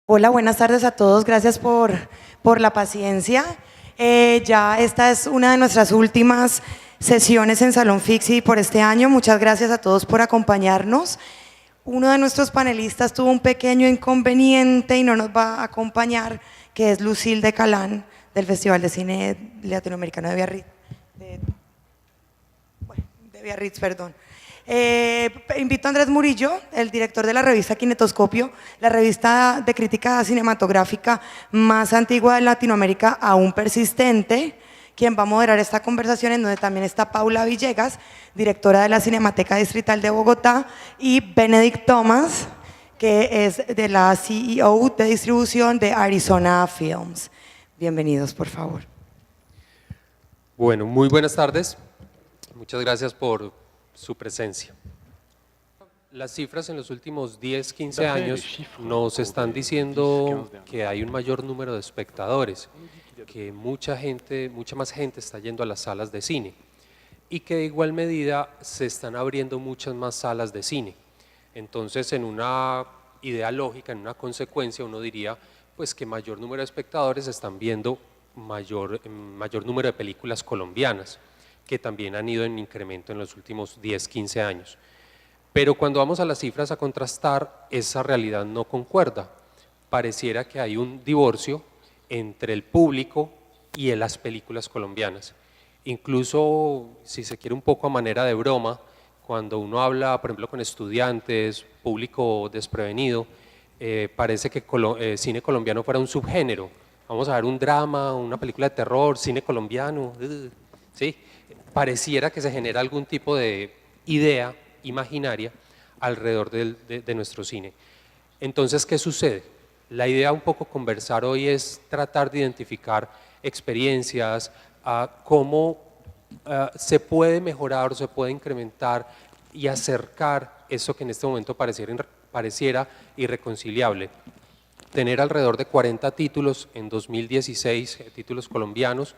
Hola, buenas tardes a todos. Gracias por la paciencia. Ya esta es una de nuestras últimas sesiones en Salón Fixi por este año. Muchas gracias a todos por acompañarnos. Uno de nuestros panelistas tuvo un pequeño inconveniente y no nos va a acompañar, que es Lucille de Calán, del Festival de Cine Latinoamericano de Biarritz. De Biarritz, perdón. Invito a Andrés Murillo, el director de la revista Kinetoscopio, la revista de crítica cinematográfica más antigua de Latinoamérica, aún persistente, quien va a moderar esta conversación, en donde también está Paula Villegas, directora de la Cinemateca Distrital de Bogotá, y Benedict Thomas, que es de la CEO de distribución de Arizona Films. Bienvenidos, por favor. Bueno, muy buenas tardes. Muchas gracias por su presencia. Las cifras en los últimos 10, 15 años nos están diciendo que hay un mayor número de espectadores, que mucha más gente está yendo a las salas de cine y que de igual medida se están abriendo muchas más salas de cine. Entonces, en una idea lógica, en una consecuencia, uno diría pues que mayor número de espectadores están viendo mayor número de películas colombianas, que también han ido en incremento en los últimos 10, 15 años. Pero cuando vamos a las cifras a contrastar, esa realidad no concuerda. Pareciera que hay un divorcio entre el público y en las películas colombianas. Incluso, si se quiere un poco a manera de broma, cuando uno habla, por ejemplo, con estudiantes, público desprevenido, parece que cine colombiano fuera un subgénero. Vamos a ver un drama, una película de terror, cine colombiano, ¿sí? Pareciera que se genera algún tipo de idea imaginaria alrededor de nuestro cine. Entonces, ¿qué sucede? La idea un poco conversar hoy es tratar de identificar experiencias, cómo se puede mejorar o se puede incrementar y acercar eso que en este momento pareciera irreconciliable. Tener alrededor de 40 títulos en 2016, títulos colombianos,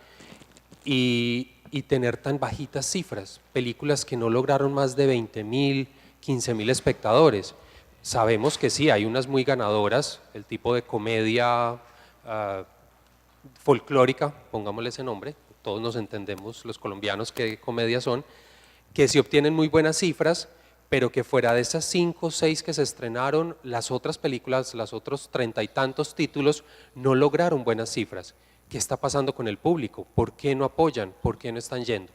y tener tan bajitas cifras, películas que no lograron más de 20.000, 15.000 espectadores. Sabemos que sí, hay unas muy ganadoras, el tipo de comedia folclórica, pongámosle ese nombre, todos nos entendemos los colombianos qué comedia son, que sí obtienen muy buenas cifras, pero que fuera de esas 5 o 6 que se estrenaron, las otras películas, los otros 30 y tantos títulos no lograron buenas cifras. ¿Qué está pasando con el público? ¿Por qué no apoyan? ¿Por qué no están yendo?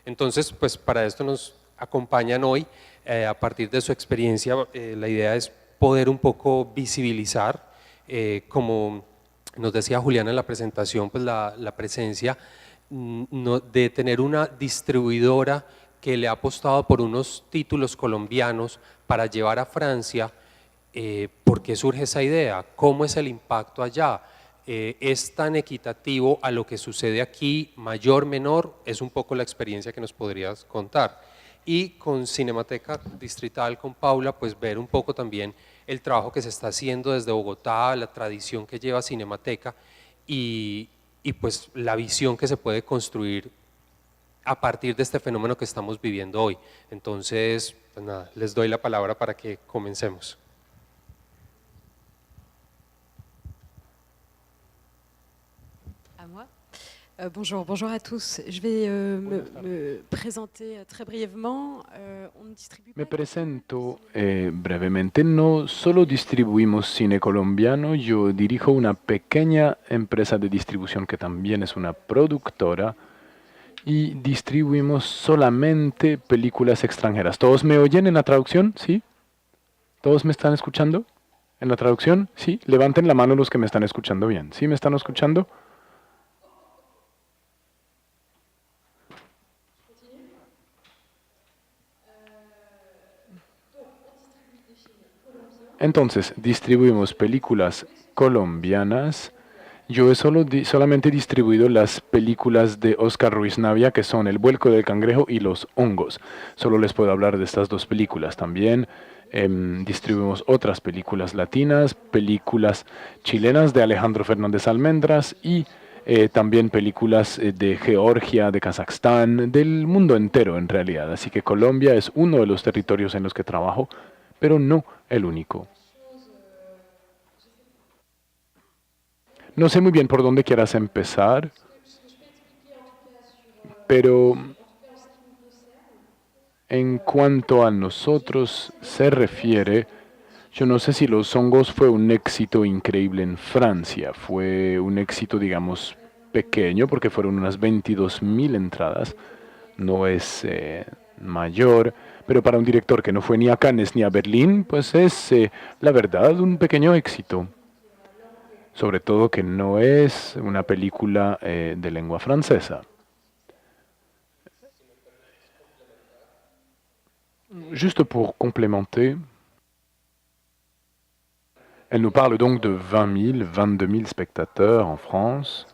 Entonces, pues para esto nos acompañan hoy, a partir de su experiencia, la idea es poder un poco visibilizar, como nos decía Juliana en la presentación, pues la presencia de tener una distribuidora que le ha apostado por unos títulos colombianos para llevar a Francia. ¿Por qué surge esa idea? ¿Cómo es el impacto allá? ¿Es tan equitativo a lo que sucede aquí, mayor, menor? Es un poco la experiencia que nos podrías contar. Y con Cinemateca Distrital, con Paula, pues ver un poco también el trabajo que se está haciendo desde Bogotá, la tradición que lleva Cinemateca y pues la visión que se puede construir a partir de este fenómeno que estamos viviendo hoy. Entonces, pues nada, les doy la palabra para que comencemos. Bonjour, bonjour à tous. Je vais me présenter très brièvement. Me presento brevemente. No solo distribuimos cine colombiano, yo dirijo una pequeña empresa de distribución que también es una productora y distribuimos solamente películas extranjeras. ¿Todos me oyen en la traducción? ¿Sí? ¿Todos me están escuchando en la traducción? ¿Sí? Levanten la mano los que me están escuchando bien. ¿Sí me están escuchando? Entonces, distribuimos películas colombianas. Yo he solamente distribuido las películas de Oscar Ruiz Navia, que son El vuelco del cangrejo y Los hongos. Solo les puedo hablar de estas dos películas. También distribuimos otras películas latinas, películas chilenas de Alejandro Fernández Almendras y también películas de Georgia, de Kazajstán, del mundo entero en realidad. Así que Colombia es uno de los territorios en los que trabajo, pero no el único. No sé muy bien por dónde quieras empezar, pero en cuanto a nosotros se refiere, yo no sé si Los Hongos fue un éxito increíble en Francia. Fue un éxito, digamos, pequeño, porque fueron unas 22.000 entradas. No es mayor, pero para un director que no fue ni a Cannes ni a Berlín, pues es, la verdad, un pequeño éxito. Sobre todo que no es una película de lengua francesa. Juste pour complémenter, elle nous parle donc de 20 000, 22 000 spectateurs en France.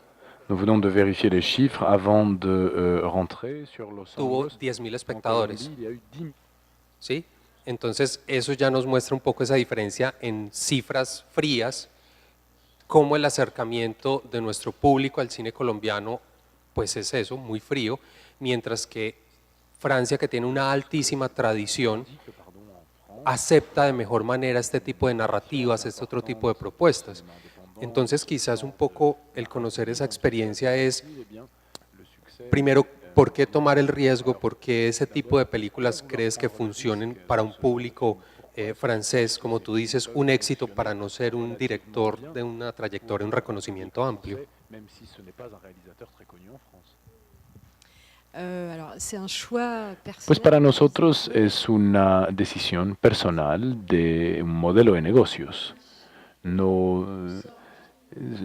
Nous venons de vérifier les chiffres avant de rentrer sur Los Tuvo Hongos. 10.000 En espectadores, Colombie, il y a eu 10 000. ¿sí? Entonces, eso ya nos muestra un poco esa diferencia en cifras frías, cómo el acercamiento de nuestro público al cine colombiano, pues es eso, muy frío, mientras que Francia, que tiene una altísima tradición, acepta de mejor manera este tipo de narrativas, este otro tipo de propuestas. Entonces, quizás un poco el conocer esa experiencia es, primero, ¿por qué tomar el riesgo? ¿Por qué ese tipo de películas crees que funcionen para un público francés, como tú dices, un éxito para no ser un director de una trayectoria, un reconocimiento amplio? Même si ce n'est pas un réalisateur très connu en France. Alors, c'est un choix personnel. Pues para nosotros es una decisión personal de un modelo de negocios. No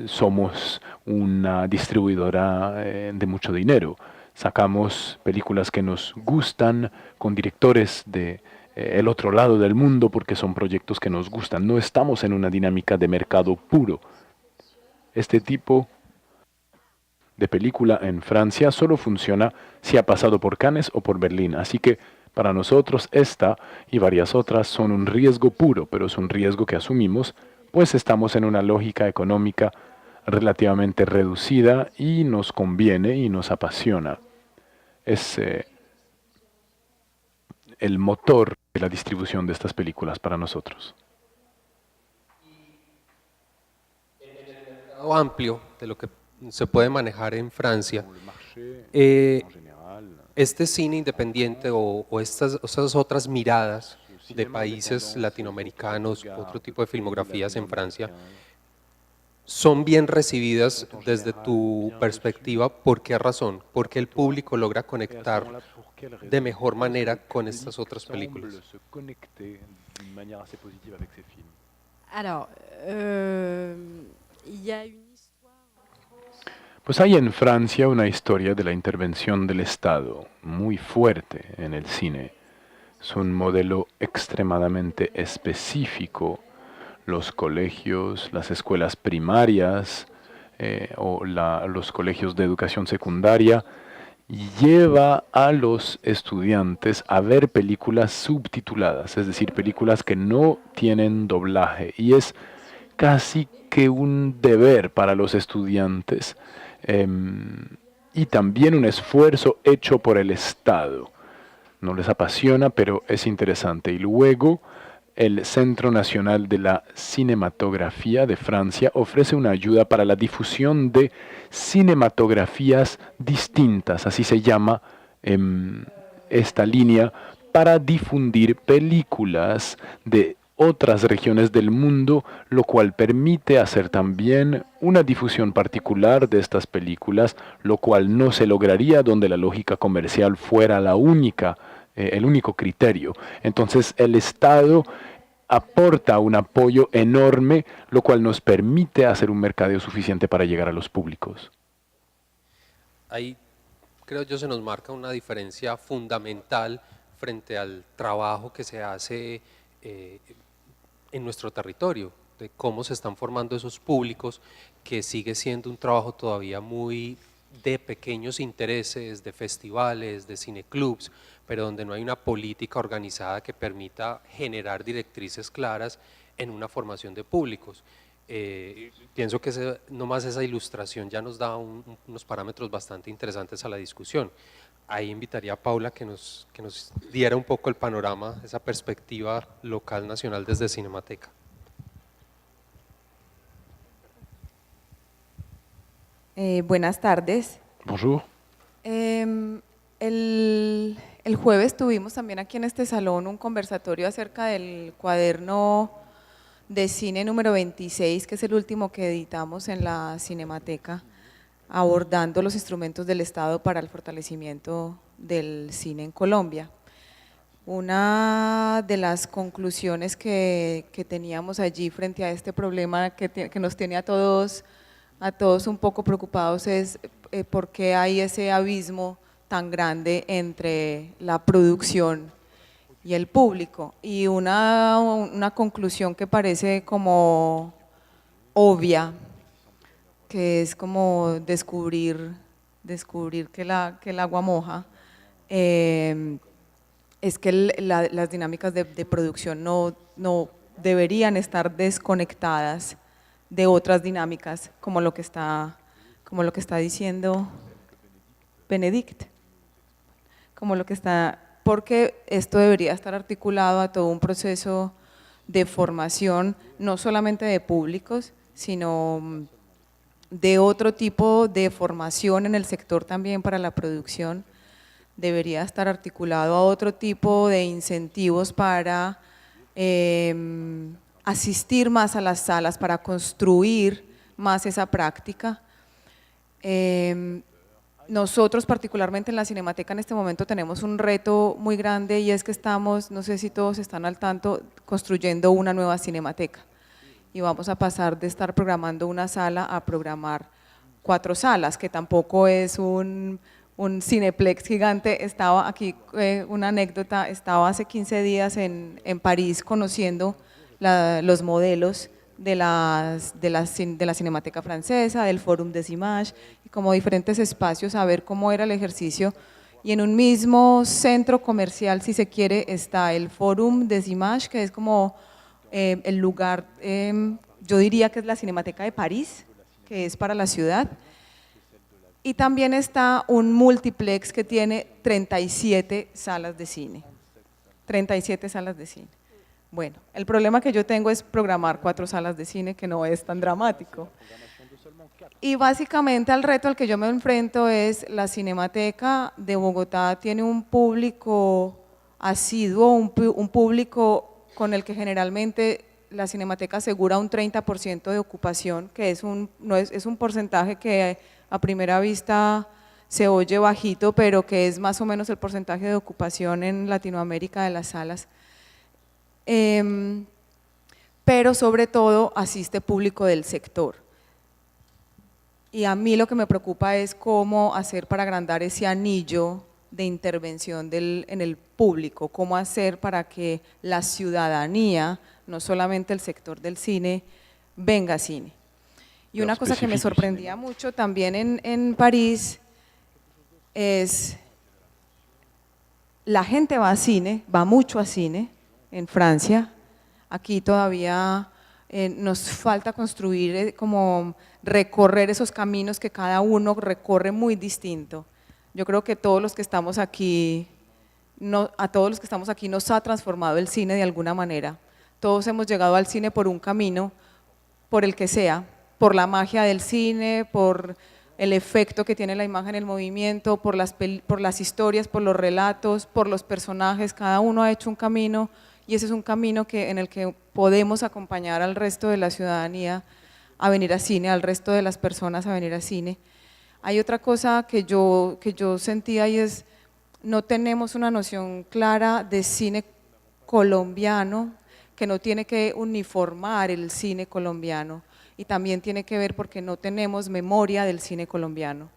somos una distribuidora de mucho dinero. Sacamos películas que nos gustan con directores de el otro lado del mundo porque son proyectos que nos gustan. No estamos en una dinámica de mercado puro. Este tipo de película en Francia solo funciona si ha pasado por Cannes o por Berlín. Así que para nosotros esta y varias otras son un riesgo puro, pero es un riesgo que asumimos, pues estamos en una lógica económica relativamente reducida y nos conviene y nos apasiona. Es el motor de la distribución de estas películas para nosotros. Amplio de lo que se puede manejar en Francia. Este cine independiente o estas otras miradas de países latinoamericanos, otro tipo de filmografías en Francia, son bien recibidas desde tu perspectiva. ¿Por qué razón? ¿Por qué el público logra conectar de mejor manera con estas otras películas? Alors, il y a une histoire. Pues hay en Francia una historia de la intervención del Estado muy fuerte en el cine. Es un modelo extremadamente específico. Los colegios, las escuelas primarias los colegios de educación secundaria lleva a los estudiantes a ver películas subtituladas, es decir, películas que no tienen doblaje. Y es casi que un deber para los estudiantes y también un esfuerzo hecho por el Estado. No les apasiona, pero es interesante. Y luego el Centro Nacional de la Cinematografía de Francia ofrece una ayuda para la difusión de cinematografías distintas, así se llama esta línea, para difundir películas de otras regiones del mundo, lo cual permite hacer también una difusión particular de estas películas, lo cual no se lograría donde la lógica comercial fuera la única, el único criterio. Entonces el Estado aporta un apoyo enorme, lo cual nos permite hacer un mercadeo suficiente para llegar a los públicos. Ahí creo yo se nos marca una diferencia fundamental frente al trabajo que se hace en nuestro territorio, de cómo se están formando esos públicos, que sigue siendo un trabajo todavía muy de pequeños intereses, de festivales, de cineclubs, pero donde no hay una política organizada que permita generar directrices claras en una formación de públicos. Pienso que nomás esa ilustración ya nos da unos parámetros bastante interesantes a la discusión. Ahí invitaría a Paula que nos diera un poco el panorama, esa perspectiva local nacional desde Cinemateca. Buenas tardes. Bonjour. El jueves tuvimos también aquí en este salón un conversatorio acerca del cuaderno de cine número 26, que es el último que editamos en la Cinemateca, abordando los instrumentos del Estado para el fortalecimiento del cine en Colombia. Una de las conclusiones que teníamos allí frente a este problema que nos tiene a todos un poco preocupados es por qué hay ese abismo tan grande entre la producción y el público. Y una conclusión que parece como obvia, que es como descubrir que el agua moja, es que las dinámicas de producción no deberían estar desconectadas de otras dinámicas, como lo que está diciendo Benedict, porque esto debería estar articulado a todo un proceso de formación, no solamente de públicos, sino de otro tipo de formación en el sector también para la producción. Debería estar articulado a otro tipo de incentivos para asistir más a las salas, para construir más esa práctica. Nosotros particularmente en la Cinemateca en este momento tenemos un reto muy grande y es que estamos, no sé si todos están al tanto, construyendo una nueva Cinemateca y vamos a pasar de estar programando una sala a programar 4 salas, que tampoco es un cineplex gigante. Estaba aquí, una anécdota, estaba hace 15 días en París conociendo los modelos de la Cinemateca Francesa, del Forum des Images, y como diferentes espacios a ver cómo era el ejercicio. Y en un mismo centro comercial, si se quiere, está el Forum des Images, que es como el lugar, yo diría que es la Cinemateca de París, que es para la ciudad. Y también está un multiplex que tiene 37 salas de cine. 37 salas de cine. Bueno, el problema que yo tengo es programar 4 salas de cine, que no es tan dramático. Y básicamente el reto al que yo me enfrento es la Cinemateca de Bogotá tiene un público asiduo, un público con el que generalmente la Cinemateca asegura un 30% de ocupación, que es un porcentaje que a primera vista se oye bajito, pero que es más o menos el porcentaje de ocupación en Latinoamérica de las salas. Pero sobre todo asiste público del sector. Y a mí lo que me preocupa es cómo hacer para agrandar ese anillo de intervención en el público, cómo hacer para que la ciudadanía, no solamente el sector del cine, venga a cine. Y una cosa que me sorprendía mucho también en París es la gente va a cine, va mucho a cine en Francia. Aquí todavía nos falta construir, como recorrer esos caminos que cada uno recorre muy distinto. Yo creo que todos los que estamos aquí, a todos los que estamos aquí nos ha transformado el cine de alguna manera. Todos hemos llegado al cine por un camino, por el que sea, por la magia del cine, por el efecto que tiene la imagen en el movimiento, por las historias, por los relatos, por los personajes. Cada uno ha hecho un camino y ese es un camino en el que podemos acompañar al resto de la ciudadanía a venir a cine, al resto de las personas a venir a cine. Hay otra cosa que yo sentía y es, no tenemos una noción clara de cine colombiano, que no tiene que uniformar el cine colombiano, y también tiene que ver porque no tenemos memoria del cine colombiano.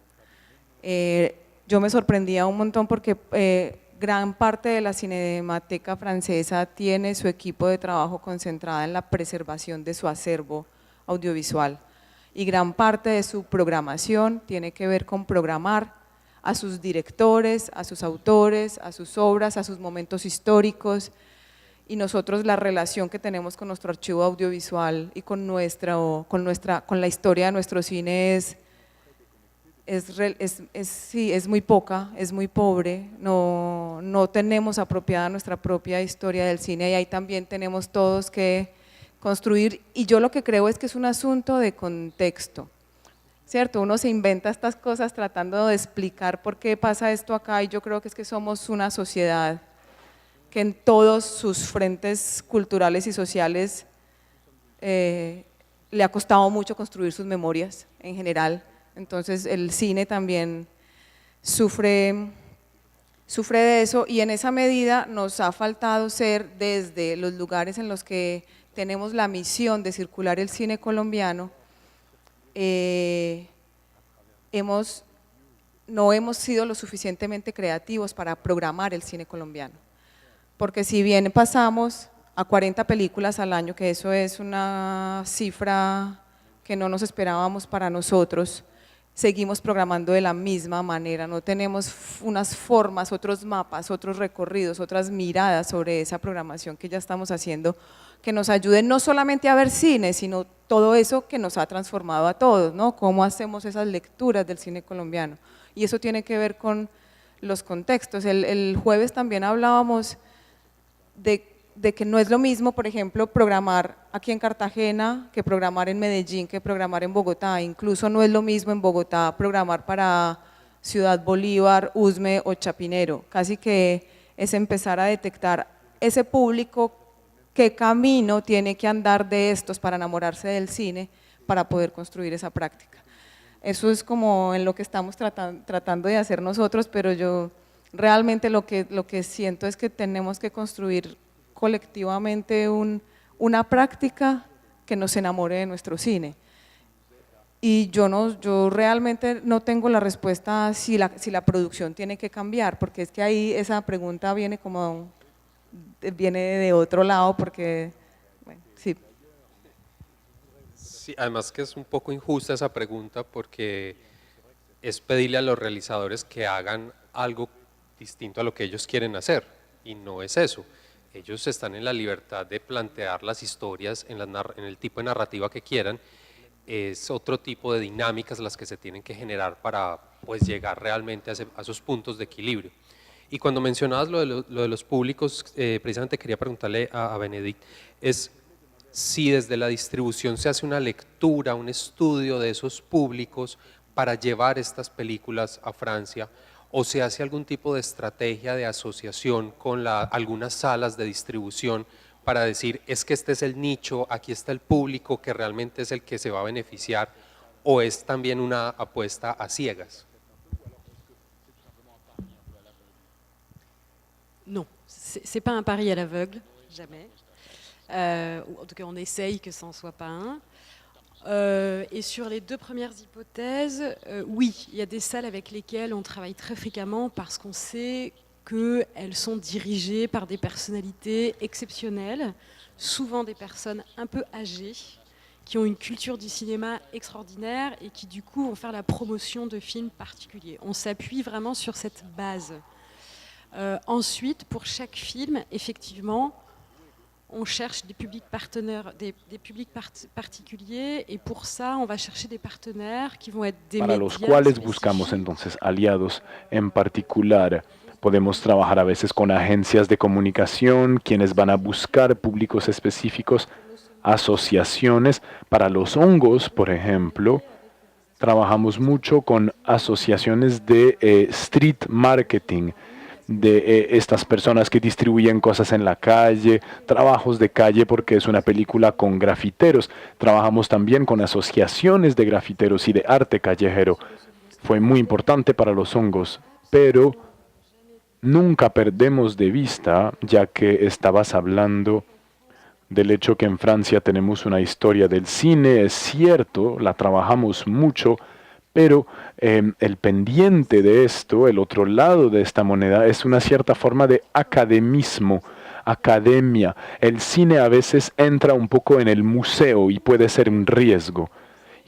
Yo me sorprendía un montón porque gran parte de la Cinemateca Francesa tiene su equipo de trabajo concentrada en la preservación de su acervo audiovisual y gran parte de su programación tiene que ver con programar a sus directores, a sus autores, a sus obras, a sus momentos históricos. Y nosotros la relación que tenemos con nuestro archivo audiovisual y con la historia de nuestro cine es muy poca, es muy pobre, no tenemos apropiada nuestra propia historia del cine y ahí también tenemos todos que construir, y yo lo que creo es que es un asunto de contexto. ¿cierto? Uno se inventa estas cosas tratando de explicar por qué pasa esto acá, y yo creo que es que somos una sociedad que en todos sus frentes culturales y sociales le ha costado mucho construir sus memorias en general. Entonces el cine también sufre de eso, y en esa medida nos ha faltado ser, desde los lugares en los que tenemos la misión de circular el cine colombiano, no hemos sido lo suficientemente creativos para programar el cine colombiano. Porque si bien pasamos a 40 películas al año, que eso es una cifra que no nos esperábamos para nosotros, seguimos programando de la misma manera, no tenemos unas formas, otros mapas, otros recorridos, otras miradas sobre esa programación que ya estamos haciendo, que nos ayuden no solamente a ver cine, sino todo eso que nos ha transformado a todos, ¿no? Cómo hacemos esas lecturas del cine colombiano. Y eso tiene que ver con los contextos. El jueves también hablábamos de que no es lo mismo, por ejemplo, programar aquí en Cartagena que programar en Medellín, que programar en Bogotá. Incluso no es lo mismo en Bogotá programar para Ciudad Bolívar, Usme o Chapinero. Casi que es empezar a detectar ese público, qué camino tiene que andar de estos para enamorarse del cine, para poder construir esa práctica. Eso es como en lo que estamos tratando de hacer nosotros, pero yo realmente lo que siento es que tenemos que construir colectivamente una práctica que nos enamore de nuestro cine. Y yo realmente no tengo la respuesta si la producción tiene que cambiar, porque es que ahí esa pregunta viene de otro lado, porque, bueno, sí. Sí, además que es un poco injusta esa pregunta, porque es pedirle a los realizadores que hagan algo distinto a lo que ellos quieren hacer, y no es eso. Ellos están en la libertad de plantear las historias en el tipo de narrativa que quieran. Es otro tipo de dinámicas las que se tienen que generar para, pues, llegar realmente a esos puntos de equilibrio. Y cuando mencionabas lo de los públicos, precisamente quería preguntarle a Benedict, es si desde la distribución se hace una lectura, un estudio de esos públicos para llevar estas películas a Francia, o se hace algún tipo de estrategia de asociación con algunas salas de distribución para decir, es que este es el nicho, aquí está el público que realmente es el que se va a beneficiar, o es también una apuesta a ciegas. Non, c'est pas un pari à l'aveugle, jamais. Ou en tout cas, on essaye que ça n'en soit pas un. Et sur les deux premières hypothèses, oui, il y a des salles avec lesquelles on travaille très fréquemment parce qu'on sait qu'elles sont dirigées par des personnalités exceptionnelles, souvent des personnes un peu âgées, qui ont une culture du cinéma extraordinaire et qui du coup vont faire la promotion de films particuliers. On s'appuie vraiment sur cette base. Ensuite, pour chaque film, effectivement, on cherche des publics partenaires, des publics particuliers, et pour ça, on va chercher des partenaires qui vont être des para médias los cuales spécifiques. buscamos entonces aliados en particular. Podemos trabajar a veces con agencias de comunicación, quienes van a buscar públicos específicos, asociaciones. Para los hongos, por ejemplo, trabajamos mucho con asociaciones de street marketing, de estas personas que distribuyen cosas en la calle, trabajos de calle, porque es una película con grafiteros. Trabajamos también con asociaciones de grafiteros y de arte callejero. Fue muy importante para los hongos, pero nunca perdemos de vista, ya que estabas hablando del hecho que en Francia tenemos una historia del cine, es cierto, la trabajamos mucho, pero el pendiente de esto, el otro lado de esta moneda, es una cierta forma de academismo, academia. El cine a veces entra un poco en el museo y puede ser un riesgo.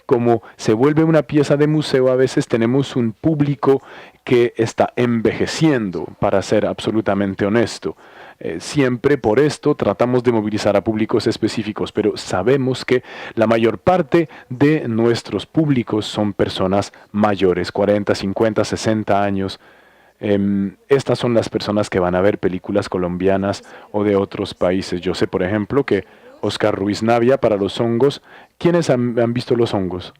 Como se vuelve una pieza de museo, a veces tenemos un público que está envejeciendo, para ser absolutamente honesto. Siempre por esto tratamos de movilizar a públicos específicos, pero sabemos que la mayor parte de nuestros públicos son personas mayores, 40, 50, 60 años. Estas son las personas que van a ver películas colombianas o de otros países. Yo sé, por ejemplo, que Oscar Ruiz Navia para Los Hongos. ¿Quiénes han visto Los Hongos?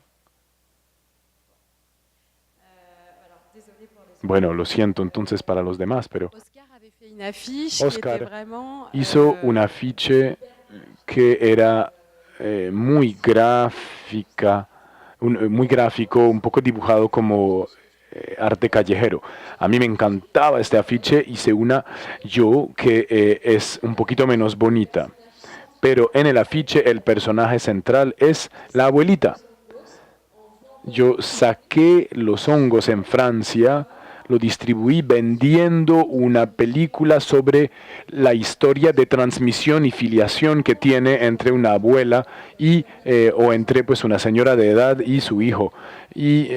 Bueno, lo siento entonces para los demás, pero Oscar avait fait une affiche qui Oscar était vraiment, hizo un afiche que era muy gráfica, muy gráfico, un poco dibujado como arte callejero. A mí me encantaba este afiche, hice una yo que es un poquito menos bonita, pero en el afiche el personaje central es la abuelita. Yo saqué los hongos en Francia, lo distribuí vendiendo una película sobre la historia de transmisión y filiación que tiene entre una abuela y, o entre pues, una señora de edad y su hijo. Y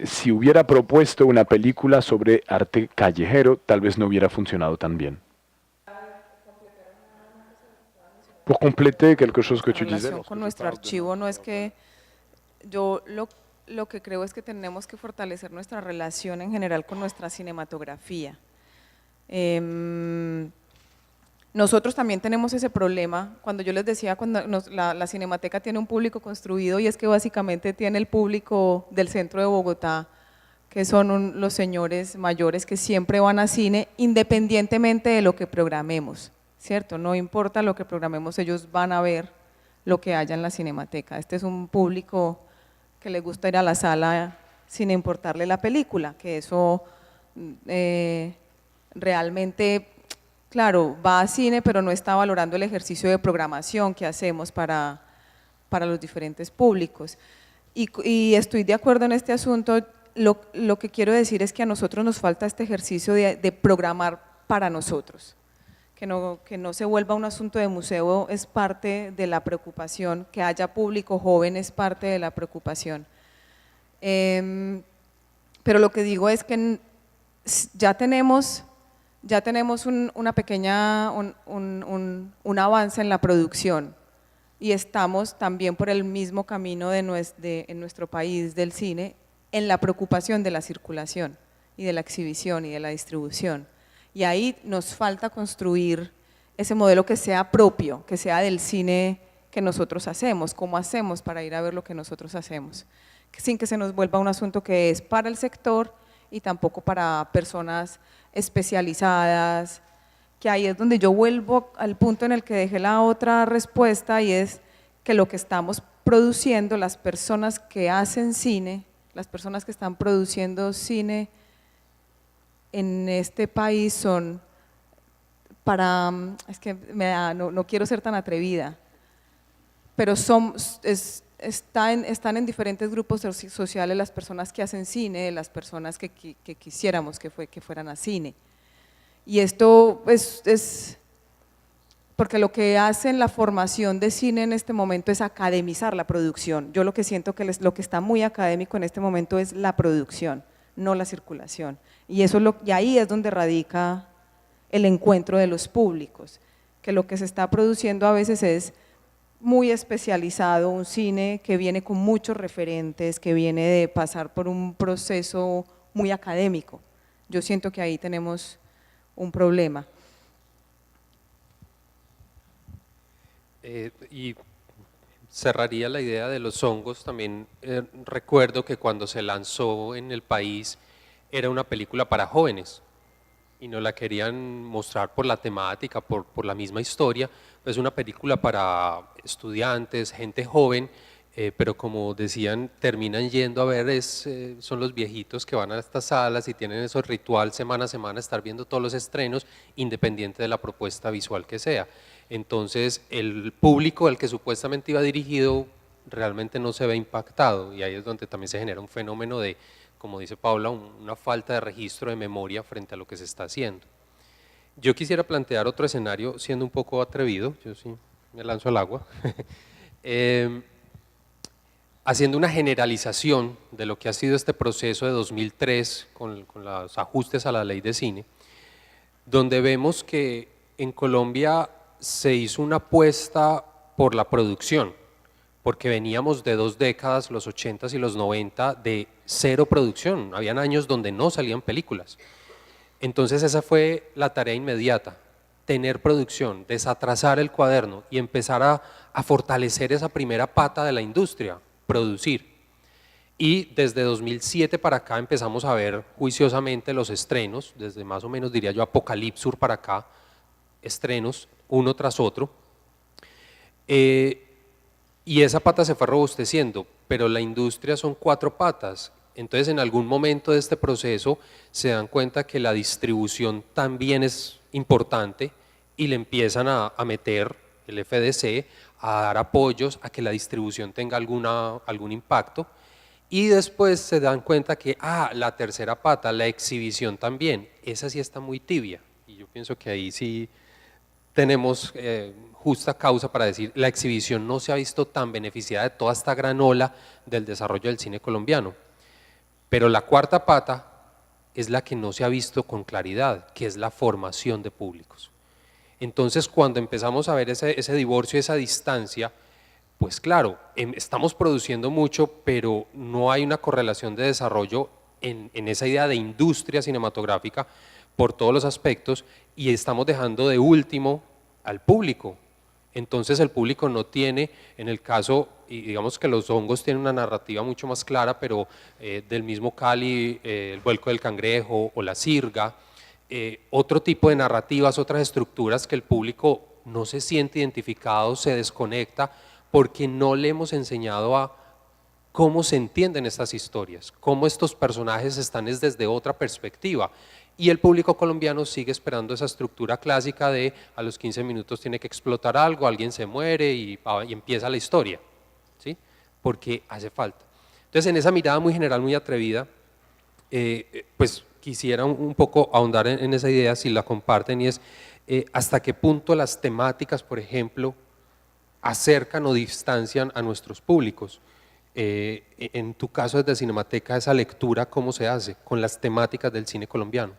si hubiera propuesto una película sobre arte callejero, tal vez no hubiera funcionado tan bien. Pour compléter quelque chose que tu disais. Relación con nuestro archivo no es que yo lo que creo es que tenemos que fortalecer nuestra relación en general con nuestra cinematografía. Nosotros también tenemos ese problema, cuando yo les decía, cuando la Cinemateca tiene un público construido y es que básicamente tiene el público del centro de Bogotá, que son los señores mayores que siempre van a cine independientemente de lo que programemos, ¿cierto? No importa lo que programemos, ellos van a ver lo que haya en la Cinemateca. Este es un público que le gusta ir a la sala sin importarle la película, que eso realmente, claro, va a cine, pero no está valorando el ejercicio de programación que hacemos para los diferentes públicos. Y estoy de acuerdo en este asunto, lo que quiero decir es que a nosotros nos falta este ejercicio de programar para nosotros. Que no se vuelva un asunto de museo es parte de la preocupación, que haya público joven es parte de la preocupación. Pero lo que digo es que ya tenemos una pequeña, un avance en la producción y estamos también por el mismo camino en nuestro país del cine en la preocupación de la circulación y de la exhibición y de la distribución. Y ahí nos falta construir ese modelo que sea propio, que sea del cine que nosotros hacemos, cómo hacemos para ir a ver lo que nosotros hacemos, sin que se nos vuelva un asunto que es para el sector y tampoco para personas especializadas, que ahí es donde yo vuelvo al punto en el que dejé la otra respuesta y es que lo que estamos produciendo, las personas que hacen cine, las personas que están produciendo cine en este país son es que no quiero ser tan atrevida, pero están en diferentes grupos sociales las personas que hacen cine, las personas que quisiéramos que fueran a cine. Y esto es porque lo que hacen la formación de cine en este momento es academizar la producción. Yo lo que siento que lo que está muy académico en este momento es la producción, no la circulación. Y ahí es donde radica el encuentro de los públicos, que lo que se está produciendo a veces es muy especializado, un cine que viene con muchos referentes, que viene de pasar por un proceso muy académico. Yo siento que ahí tenemos un problema. Y cerraría la idea de los hongos, también recuerdo que cuando se lanzó en el país era una película para jóvenes y no la querían mostrar por la temática, por la misma historia, es una película para estudiantes, gente joven, pero como decían, terminan yendo a ver, son los viejitos que van a estas salas y tienen esos ritual semana a semana, estar viendo todos los estrenos, independiente de la propuesta visual que sea. Entonces, el público al que supuestamente iba dirigido realmente no se ve impactado y ahí es donde también se genera un fenómeno de, como dice Paula, una falta de registro de memoria frente a lo que se está haciendo. Yo quisiera plantear otro escenario siendo un poco atrevido, yo sí me lanzo al agua, haciendo una generalización de lo que ha sido este proceso de 2003 con los ajustes a la ley de cine, donde vemos que en Colombia se hizo una apuesta por la producción, porque veníamos de 2 décadas, los 80s y los 90, de cero producción, habían años donde no salían películas. Entonces esa fue la tarea inmediata, tener producción, desatrasar el cuaderno y empezar a fortalecer esa primera pata de la industria, producir. Y desde 2007 para acá empezamos a ver juiciosamente los estrenos, desde más o menos diría yo Apocalipsur para acá, estrenos uno tras otro. Y esa pata se fue robusteciendo, pero la industria son 4 patas. Entonces en algún momento de este proceso se dan cuenta que la distribución también es importante y le empiezan a meter el FDC, a dar apoyos a que la distribución tenga algún impacto. Y después se dan cuenta que, la tercera pata, la exhibición también, esa sí está muy tibia. Y yo pienso que ahí sí tenemos justa causa para decir, la exhibición no se ha visto tan beneficiada de toda esta gran ola del desarrollo del cine colombiano. Pero la cuarta pata es la que no se ha visto con claridad, que es la formación de públicos. Entonces, cuando empezamos a ver ese divorcio, esa distancia, pues claro, estamos produciendo mucho, pero no hay una correlación de desarrollo en esa idea de industria cinematográfica por todos los aspectos y estamos dejando de último al público. Entonces el público no tiene, en el caso, y digamos que los hongos tienen una narrativa mucho más clara, pero del mismo Cali, el vuelco del cangrejo o la sirga, otro tipo de narrativas, otras estructuras que el público no se siente identificado, se desconecta, porque no le hemos enseñado a cómo se entienden estas historias, cómo estos personajes están desde otra perspectiva. Y el público colombiano sigue esperando esa estructura clásica de a los 15 minutos tiene que explotar algo, alguien se muere y empieza la historia, ¿sí? Porque hace falta. Entonces, en esa mirada muy general, muy atrevida, pues quisiera un poco ahondar en esa idea, si la comparten, y es hasta qué punto las temáticas, por ejemplo, acercan o distancian a nuestros públicos. En tu caso desde Cinemateca, esa lectura, ¿cómo se hace con las temáticas del cine colombiano?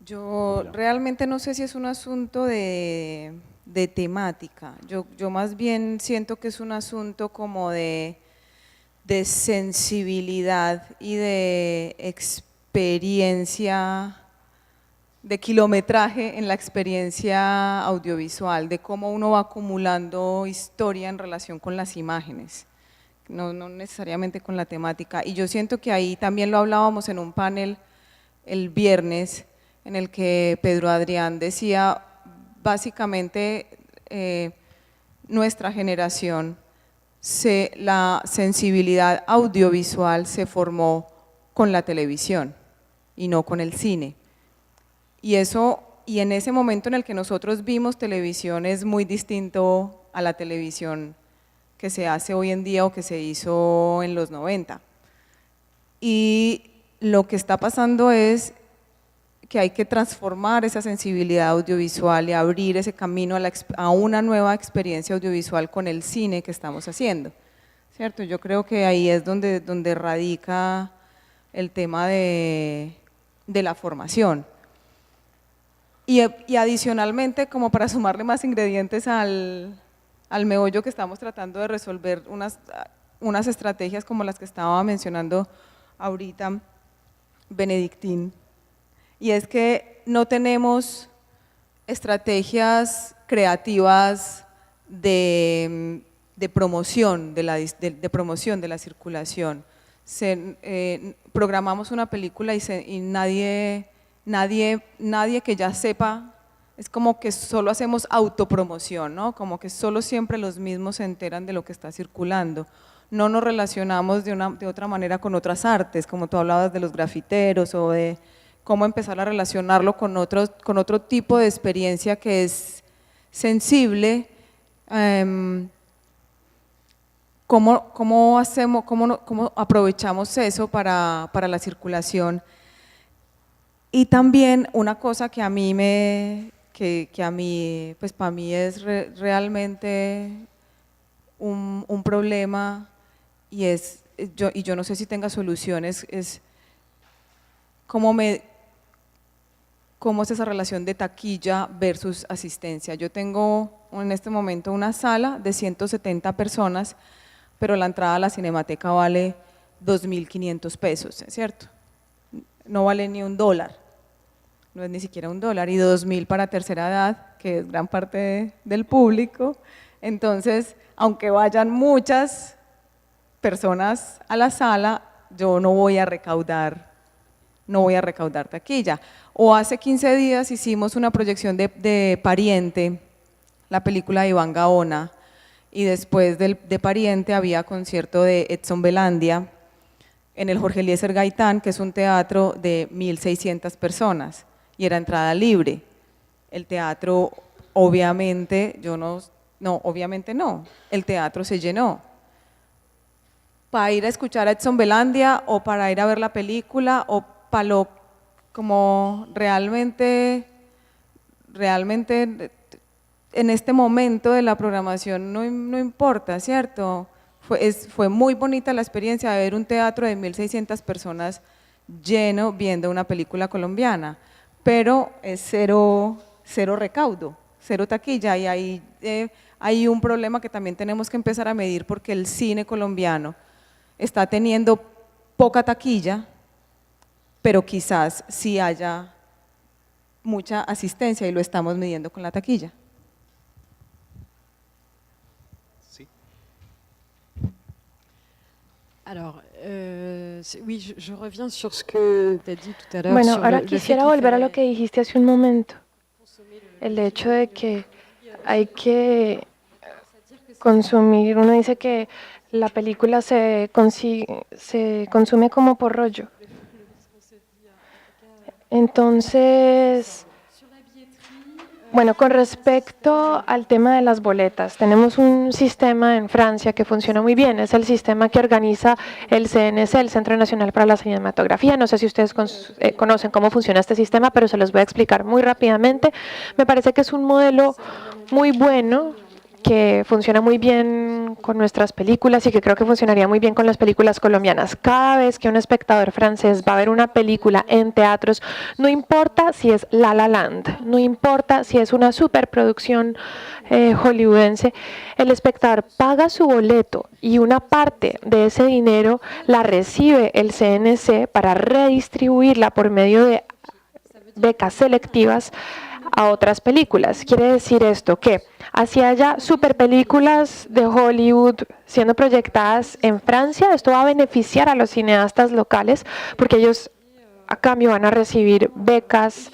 Yo realmente no sé si es un asunto de temática, yo más bien siento que es un asunto como de sensibilidad y de experiencia, de kilometraje en la experiencia audiovisual, de cómo uno va acumulando historia en relación con las imágenes, no necesariamente con la temática. Y yo siento que ahí también lo hablábamos en un panel el viernes, en el que Pedro Adrián decía, básicamente nuestra generación, la sensibilidad audiovisual se formó con la televisión y no con el cine. Y en ese momento en el que nosotros vimos televisión es muy distinto a la televisión que se hace hoy en día o que se hizo en los 90. Y lo que está pasando es que hay que transformar esa sensibilidad audiovisual y abrir ese camino a una nueva experiencia audiovisual con el cine que estamos haciendo, ¿cierto? Yo creo que ahí es donde radica el tema de la formación. Y adicionalmente, como para sumarle más ingredientes al meollo que estamos tratando de resolver, unas estrategias como las que estaba mencionando ahorita Benedictín, y es que no tenemos estrategias creativas de promoción de la circulación. Programamos una película y nadie que ya sepa, es como que solo hacemos autopromoción, ¿no? Como que solo siempre los mismos se enteran de lo que está circulando. No nos relacionamos de otra manera con otras artes, como tú hablabas de los grafiteros o de cómo empezar a relacionarlo con otro tipo de experiencia que es sensible. ¿Cómo aprovechamos eso para la circulación? Y también una cosa que a mí pues para mí es realmente un problema, y yo no sé si tenga soluciones, es cómo es esa relación de taquilla versus asistencia. Yo tengo en este momento una sala de 170 personas, pero la entrada a la Cinemateca vale 2.500 pesos, ¿cierto? No vale ni $1, no es ni siquiera $1, y 2.000 para tercera edad, que es gran parte del público. Entonces, aunque vayan muchas personas a la sala, yo no voy a recaudar taquilla. O hace 15 días hicimos una proyección de Pariente, la película de Iván Gaona, y después de Pariente había concierto de Edson Belandia en el Jorge Eliezer Gaitán, que es un teatro de 1.600 personas, y era entrada libre. El teatro, obviamente, obviamente no, el teatro se llenó. Para ir a escuchar a Edson Belandia o para ir a ver la película o para lo como realmente en este momento de la programación no importa, ¿cierto? Fue muy bonita la experiencia de ver un teatro de 1.600 personas lleno viendo una película colombiana, pero es cero recaudo, cero taquilla, y ahí hay un problema que también tenemos que empezar a medir, porque el cine colombiano está teniendo poca taquilla, pero quizás sí haya mucha asistencia y lo estamos midiendo con la taquilla. Sí. Alors, oui, je reviens sur ce que tu as dit tout à l'heure. Bueno, sur ahora le fait quisiera qu'il volver a lo fallait- que dijiste hace un momento, el hecho de que hay que consumir, uno dice que la película se consume como por rollo. Entonces, bueno, con respecto al tema de las boletas, tenemos un sistema en Francia que funciona muy bien, es el sistema que organiza el CNC, el Centro Nacional para la Cinematografía. No sé si ustedes conocen cómo funciona este sistema, pero se los voy a explicar muy rápidamente. Me parece que es un modelo muy bueno, que funciona muy bien con nuestras películas y que creo que funcionaría muy bien con las películas colombianas. Cada vez que un espectador francés va a ver una película en teatros, no importa si es La La Land, no importa si es una superproducción hollywoodense, el espectador paga su boleto y una parte de ese dinero la recibe el CNC para redistribuirla por medio de becas selectivas a otras películas. Quiere decir esto que así haya super películas de Hollywood siendo proyectadas en Francia, esto va a beneficiar a los cineastas locales porque ellos a cambio van a recibir becas,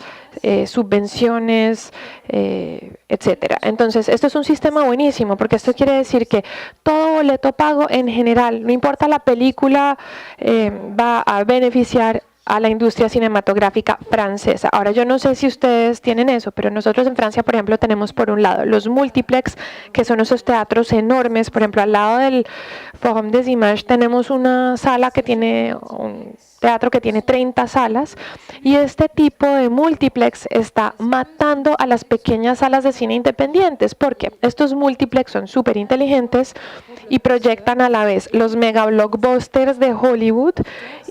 subvenciones, etcétera. Entonces, esto es un sistema buenísimo porque esto quiere decir que todo boleto pago en general, no importa la película, va a beneficiar a la industria cinematográfica francesa. Ahora, yo no sé si ustedes tienen eso, pero nosotros en Francia, por ejemplo, tenemos por un lado los multiplex, que son esos teatros enormes. Por ejemplo, al lado del Forum des Images tenemos una sala que tiene un teatro que tiene 30 salas, y este tipo de multiplex está matando a las pequeñas salas de cine independientes, porque estos multiplex son súper inteligentes y proyectan a la vez los mega blockbusters de Hollywood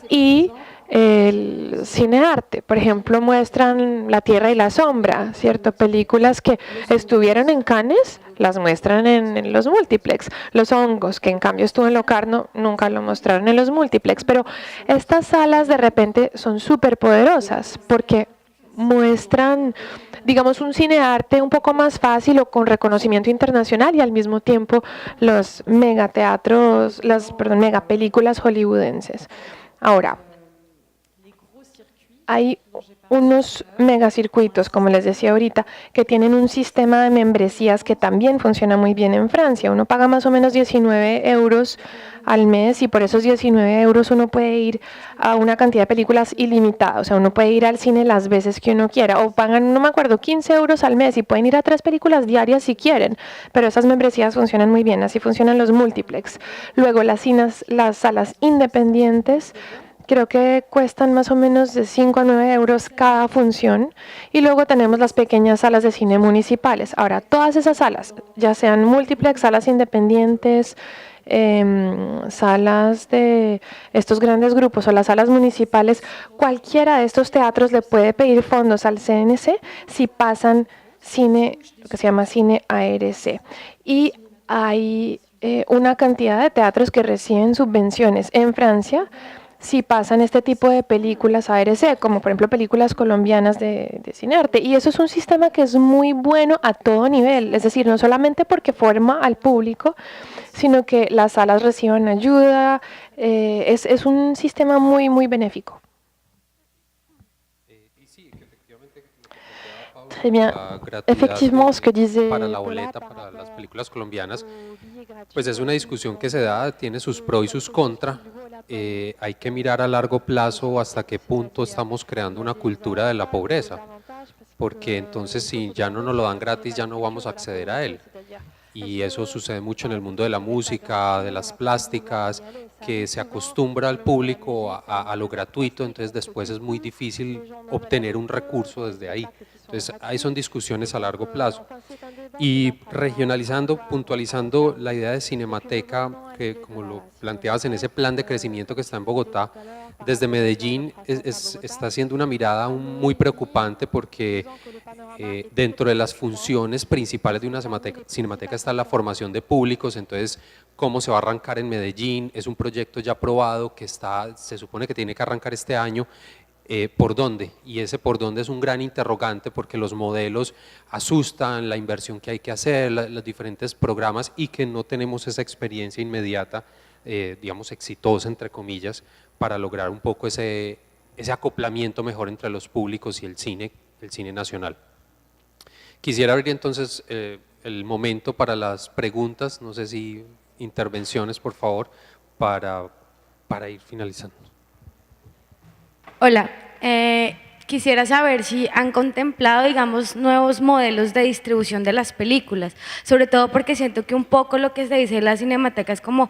y el cinearte. Por ejemplo, muestran La Tierra y la Sombra, ¿cierto? Películas que estuvieron en Cannes, las muestran en los multiplex. Los Hongos, que en cambio estuvo en Locarno, nunca lo mostraron en los multiplex. Pero estas salas de repente son súper poderosas porque muestran, digamos, un cinearte un poco más fácil o con reconocimiento internacional, y al mismo tiempo los megateatros, megapelículas hollywoodenses. Ahora, hay unos megacircuitos, como les decía ahorita, que tienen un sistema de membresías que también funciona muy bien en Francia. Uno paga más o menos 19 euros al mes y por esos 19 euros uno puede ir a una cantidad de películas ilimitada. O sea, uno puede ir al cine las veces que uno quiera, o pagan, no me acuerdo, 15 euros al mes y pueden ir a 3 películas diarias si quieren. Pero esas membresías funcionan muy bien, así funcionan los multiplex. Luego las salas independientes, creo que cuestan más o menos de 5 a 9 euros cada función. Y luego tenemos las pequeñas salas de cine municipales. Ahora, todas esas salas, ya sean multiplex, salas independientes, salas de estos grandes grupos o las salas municipales, cualquiera de estos teatros le puede pedir fondos al CNC si pasan cine, lo que se llama cine ARC. Y hay una cantidad de teatros que reciben subvenciones en Francia si pasan este tipo de películas ARC, como por ejemplo películas colombianas de cinearte. Y eso es un sistema que es muy bueno a todo nivel, es decir, no solamente porque forma al público, sino que las salas reciban ayuda. Es un sistema muy, muy benéfico. Très bien. Effectivement, ce que disait para la boleta, para las películas colombianas, pues es una discusión que se da, tiene sus pros y sus contras. Hay que mirar a largo plazo hasta qué punto estamos creando una cultura de la pobreza, porque entonces si ya no nos lo dan gratis, ya no vamos a acceder a él. Y eso sucede mucho en el mundo de la música, de las plásticas, que se acostumbra al público a lo gratuito, entonces después es muy difícil obtener un recurso desde ahí. Entonces ahí son discusiones a largo plazo. Y regionalizando, puntualizando la idea de Cinemateca, que como lo planteabas en ese plan de crecimiento que está en Bogotá, desde Medellín está haciendo una mirada muy preocupante porque dentro de las funciones principales de una cinemateca está la formación de públicos, entonces cómo se va a arrancar en Medellín, es un proyecto ya aprobado que se supone que tiene que arrancar este año. ¿Por dónde? Y ese por dónde es un gran interrogante porque los modelos asustan, la inversión que hay que hacer, los diferentes programas y que no tenemos esa experiencia inmediata, digamos exitosa entre comillas, para lograr un poco ese acoplamiento mejor entre los públicos y el cine nacional. Quisiera abrir entonces el momento para las preguntas, no sé si intervenciones por favor, para ir finalizando. Hola, quisiera saber si han contemplado, digamos, nuevos modelos de distribución de las películas, sobre todo porque siento que un poco lo que se dice en la Cinemateca es como,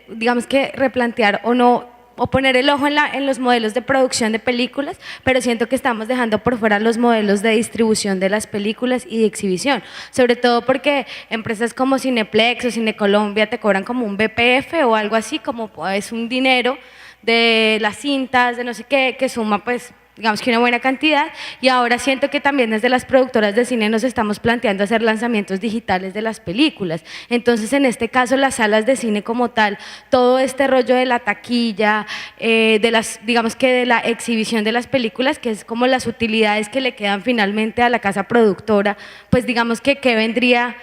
digamos que replantear o poner el ojo en los modelos de producción de películas, pero siento que estamos dejando por fuera los modelos de distribución de las películas y de exhibición, sobre todo porque empresas como Cineplex o Cinecolombia te cobran como un BPF o algo así, como es un dinero de las cintas, de no sé qué, que suma pues digamos que una buena cantidad, y ahora siento que también desde las productoras de cine nos estamos planteando hacer lanzamientos digitales de las películas. Entonces en este caso las salas de cine como tal, todo este rollo de la taquilla, digamos que de la exhibición de las películas, que es como las utilidades que le quedan finalmente a la casa productora, pues digamos que qué vendría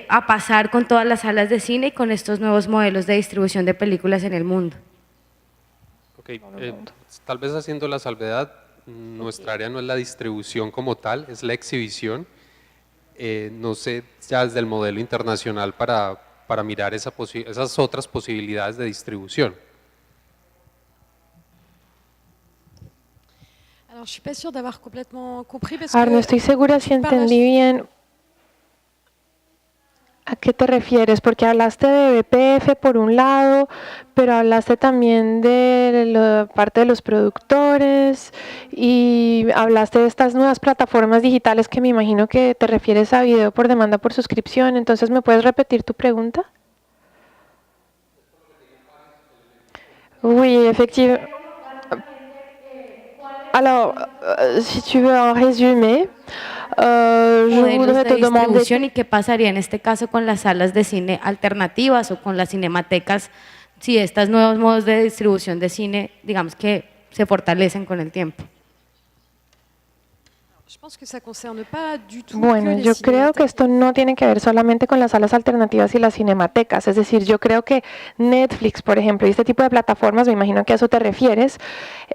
a pasar con todas las salas de cine y con estos nuevos modelos de distribución de películas en el mundo. Okay, tal vez haciendo la salvedad, nuestra área no es la distribución como tal, es la exhibición. No sé, ya desde el modelo internacional para mirar esas otras posibilidades de distribución. No estoy segura si entendí bien a qué te refieres, porque hablaste de BPF por un lado, pero hablaste también de la parte de los productores y hablaste de estas nuevas plataformas digitales que me imagino que te refieres a video por demanda por suscripción. Entonces, ¿me puedes repetir tu pregunta? Oui, effectivement. Alors, si tu veux un résumé, je voudrais te demander... ¿Y qué pasaría en este caso con las salas de cine alternativas o con las cinematecas si estos nuevos modos de distribución de cine, digamos que se fortalecen con el tiempo? Bueno, yo creo que esto no tiene que ver solamente con las salas alternativas y las cinematecas, es decir, yo creo que Netflix, por ejemplo, y este tipo de plataformas, me imagino que a eso te refieres,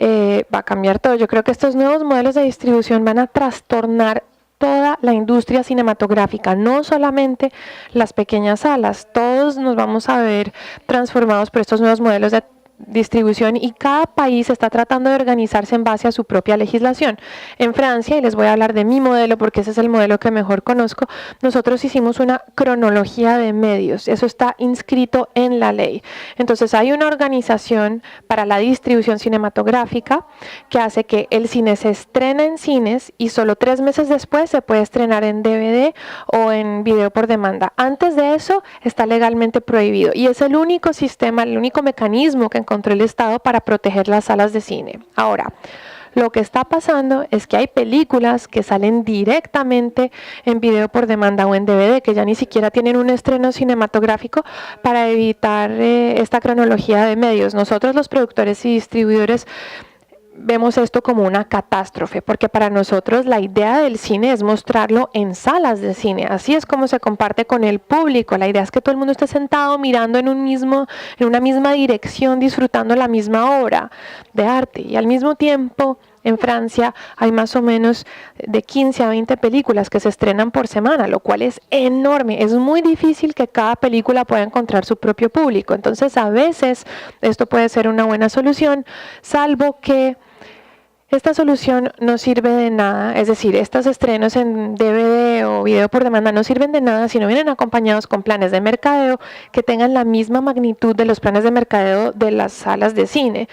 va a cambiar todo. Yo creo que estos nuevos modelos de distribución van a trastornar toda la industria cinematográfica, no solamente las pequeñas salas, todos nos vamos a ver transformados por estos nuevos modelos de distribución y cada país está tratando de organizarse en base a su propia legislación. En Francia, y les voy a hablar de mi modelo porque ese es el modelo que mejor conozco, nosotros hicimos una cronología de medios, eso está inscrito en la ley. Entonces hay una organización para la distribución cinematográfica que hace que el cine se estrene en cines y solo 3 meses después se puede estrenar en DVD o en video por demanda. Antes de eso está legalmente prohibido y es el único sistema, el único mecanismo que encontró el Estado para proteger las salas de cine. Ahora, lo que está pasando es que hay películas que salen directamente en video por demanda o en DVD, que ya ni siquiera tienen un estreno cinematográfico para evitar esta cronología de medios. Nosotros los productores y distribuidores vemos esto como una catástrofe, porque para nosotros la idea del cine es mostrarlo en salas de cine. Así es como se comparte con el público. La idea es que todo el mundo esté sentado mirando en una misma dirección, disfrutando la misma obra de arte. Y al mismo tiempo, en Francia hay más o menos de 15 a 20 películas que se estrenan por semana, lo cual es enorme. Es muy difícil que cada película pueda encontrar su propio público. Entonces, a veces esto puede ser una buena solución, salvo que esta solución no sirve de nada, es decir, estos estrenos en DVD o video por demanda no sirven de nada si no vienen acompañados con planes de mercadeo que tengan la misma magnitud de los planes de mercadeo de las salas de cine,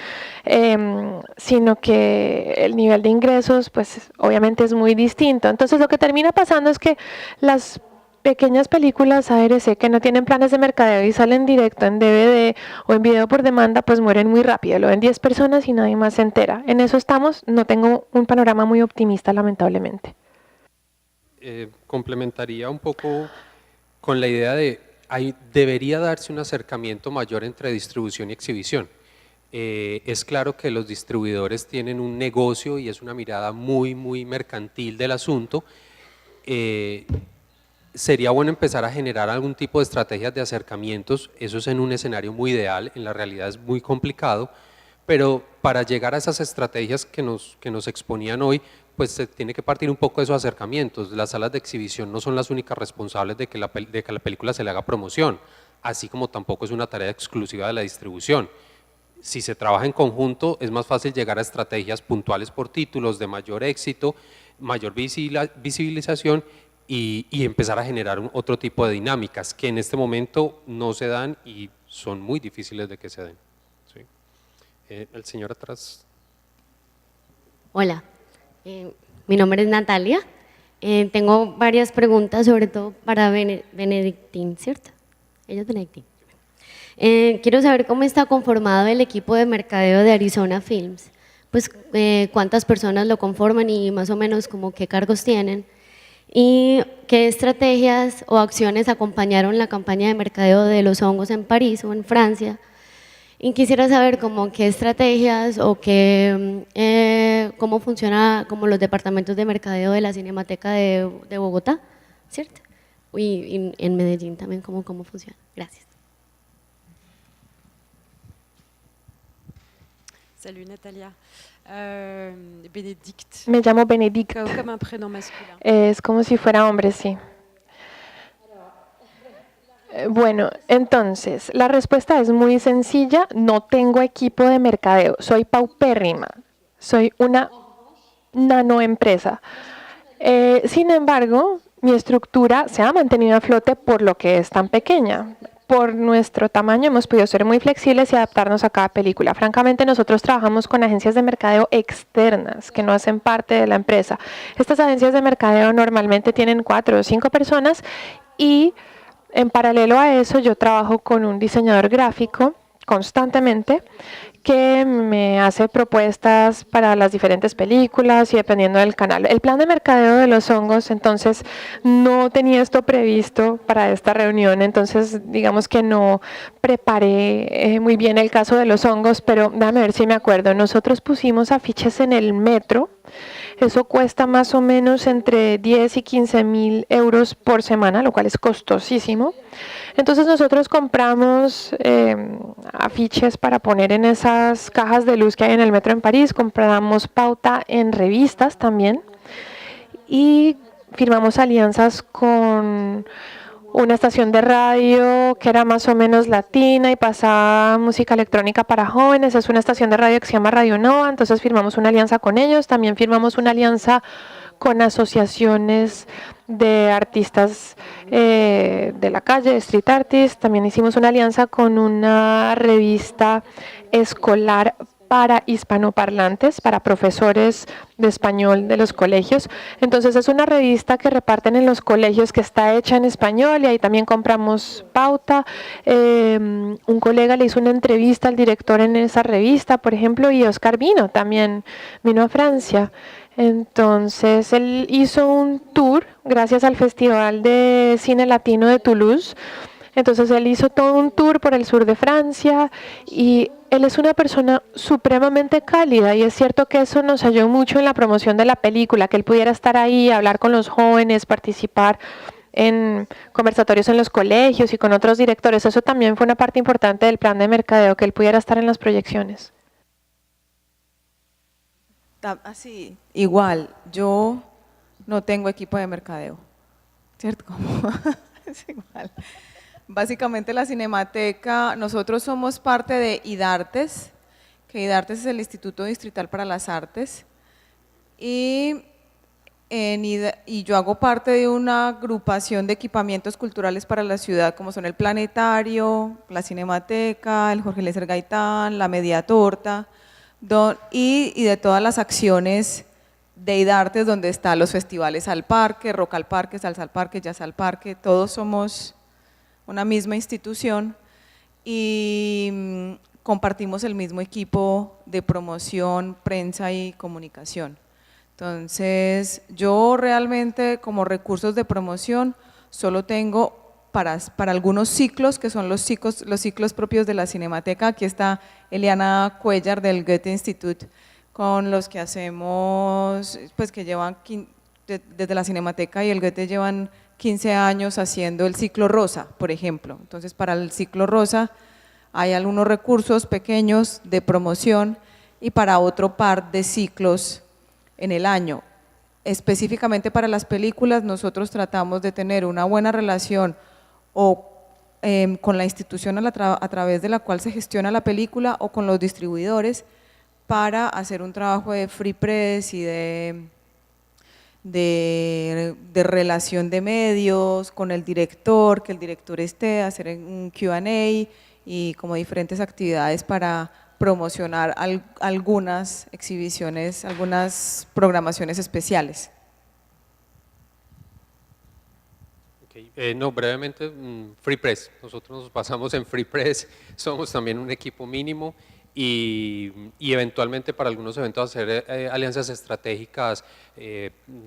sino que el nivel de ingresos pues obviamente es muy distinto. Entonces lo que termina pasando es que las pequeñas películas ARC que no tienen planes de mercadeo y salen directo en DVD o en video por demanda, pues mueren muy rápido. Lo ven 10 personas y nadie más se entera. En eso estamos. No tengo un panorama muy optimista, lamentablemente. Complementaría un poco con la idea de debería darse un acercamiento mayor entre distribución y exhibición. Es claro que los distribuidores tienen un negocio y es una mirada muy mercantil del asunto. Sería bueno empezar a generar algún tipo de estrategias de acercamientos. Eso es en un escenario muy ideal, en la realidad es muy complicado, pero para llegar a esas estrategias que nos exponían hoy, pues se tiene que partir un poco de esos acercamientos. Las salas de exhibición no son las únicas responsables de que la película se le haga promoción, así como tampoco es una tarea exclusiva de la distribución. Si se trabaja en conjunto, es más fácil llegar a estrategias puntuales por títulos de mayor éxito, mayor visibilización y empezar a generar otro tipo de dinámicas que en este momento no se dan y son muy difíciles de que se den. ¿Sí? El señor atrás. Hola, mi nombre es Natalia. Tengo varias preguntas, sobre todo para Benedictín, ¿cierto? Ella es Benedictín. Quiero saber cómo está conformado el equipo de mercadeo de Arizona Films. Pues cuántas personas lo conforman y más o menos como qué cargos tienen. ¿Y qué estrategias o acciones acompañaron la campaña de mercadeo de los hongos en París o en Francia? Y quisiera saber como qué estrategias o cómo funciona como los departamentos de mercadeo de la Cinemateca de Bogotá, ¿cierto? Y en Medellín también, cómo funciona. Gracias. Salut Natalia. Bénédicte. Me llamo Benedict. Comme un prénom masculin. Es como si fuera hombre, sí. Bueno, entonces, la respuesta es muy sencilla. No tengo equipo de mercadeo. Soy paupérrima. Soy una nanoempresa. Sin embargo, mi estructura se ha mantenido a flote por lo que es tan pequeña. Por nuestro tamaño hemos podido ser muy flexibles y adaptarnos a cada película. Francamente, nosotros trabajamos con agencias de mercadeo externas que no hacen parte de la empresa. Estas agencias de mercadeo normalmente tienen 4 o 5 personas y en paralelo a eso yo trabajo con un diseñador gráfico constantemente que me hace propuestas para las diferentes películas y dependiendo del canal. El plan de mercadeo de los hongos, entonces, no tenía esto previsto para esta reunión, entonces digamos que no preparé muy bien el caso de los hongos, pero déjame ver si me acuerdo. Nosotros pusimos afiches en el metro. Eso cuesta más o menos entre 10 y 15.000 euros por semana, lo cual es costosísimo. Entonces nosotros compramos afiches para poner en esas cajas de luz que hay en el metro en París, compramos pauta en revistas también y firmamos alianzas con una estación de radio que era más o menos latina y pasaba música electrónica para jóvenes. Es una estación de radio que se llama Radio Nova, entonces firmamos una alianza con ellos. También firmamos una alianza con asociaciones de artistas de la calle, street artists. También hicimos una alianza con una revista escolar para hispanoparlantes, para profesores de español de los colegios. Entonces es una revista que reparten en los colegios que está hecha en español y ahí también compramos pauta. Un colega le hizo una entrevista al director en esa revista, por ejemplo, y Oscar vino a Francia. Entonces él hizo un tour gracias al Festival de Cine Latino de Toulouse. Entonces él hizo todo un tour por el sur de Francia y él es una persona supremamente cálida y es cierto que eso nos ayudó mucho en la promoción de la película, que él pudiera estar ahí, hablar con los jóvenes, participar en conversatorios en los colegios y con otros directores. Eso también fue una parte importante del plan de mercadeo, que él pudiera estar en las proyecciones. Así, igual, yo no tengo equipo de mercadeo, ¿cierto? Es igual. Básicamente la Cinemateca, nosotros somos parte de IDARTES, que IDARTES es el Instituto Distrital para las Artes, y yo hago parte de una agrupación de equipamientos culturales para la ciudad, como son el Planetario, la Cinemateca, el Jorge Eliezer Gaitán, la Media Torta, y de todas las acciones de IDARTES, donde están los festivales al parque, rock al parque, salsa al parque, jazz al parque, todos somos una misma institución y compartimos el mismo equipo de promoción, prensa y comunicación. Entonces, yo realmente como recursos de promoción solo tengo para algunos ciclos, que son los ciclos propios de la Cinemateca. Aquí está Eliana Cuellar del Goethe Institut, con los que hacemos, pues que llevan, desde la Cinemateca y el Goethe llevan 15 años haciendo el ciclo rosa, por ejemplo. Entonces, para el ciclo rosa hay algunos recursos pequeños de promoción y para otro par de ciclos en el año. Específicamente para las películas, nosotros tratamos de tener una buena relación con la institución a través de la cual se gestiona la película o con los distribuidores para hacer un trabajo de free press y de relación de medios con el director, que el director esté, hacer un Q&A y como diferentes actividades para promocionar algunas exhibiciones, algunas programaciones especiales. No, brevemente, Free Press. Nosotros nos basamos en Free Press, somos también un equipo mínimo y eventualmente para algunos eventos hacer alianzas estratégicas